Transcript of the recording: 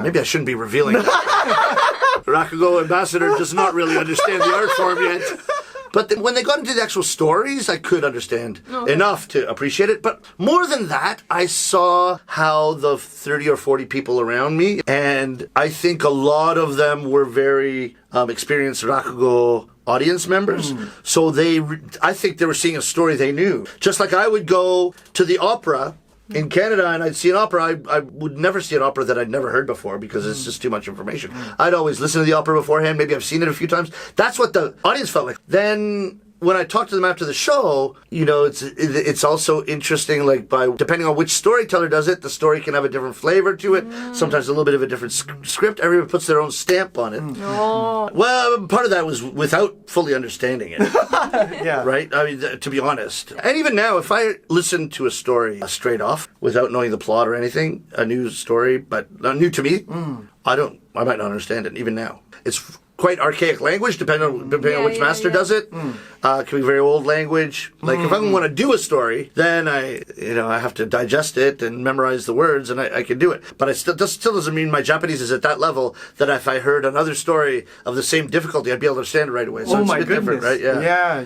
Maybe I shouldn't be revealing that. Rakugo Ambassador does not really understand the art form yet. But when they got into the actual stories, I could understand enough to appreciate it. But more than that, I saw how the 30 or 40 people around me, and I think a lot of them were very experienced Rakugo audience members. So I think they were seeing a story they knew. Just like I would go to the opera in Canada and I'd see an opera, I would never see an opera that I'd never heard before because it's just too much information. I'd always listen to the opera beforehand. Maybe I've seen it a few times. That's what the audience felt like. Then when I talked to them after the show, it's also interesting, like depending on which storyteller does it, the story can have a different flavor to it. Sometimes a little bit of a different script. Everyone puts their own stamp on it. Well, part of that was without fully understanding it. Yeah. Right? I mean, to be honest. And even now, if I listen to a story straight off without knowing the plot or anything, a new story, but new to me, I might not understand it even now. It's quite archaic language, depending on which master does it. It can be very old language. Like if I want to do a story, then I have to digest it and memorize the words, and I can do it. But it still doesn't mean my Japanese is at that level that if I heard another story of the same difficulty, I'd be able to understand it right away. So it's a bit different, right? Yeah.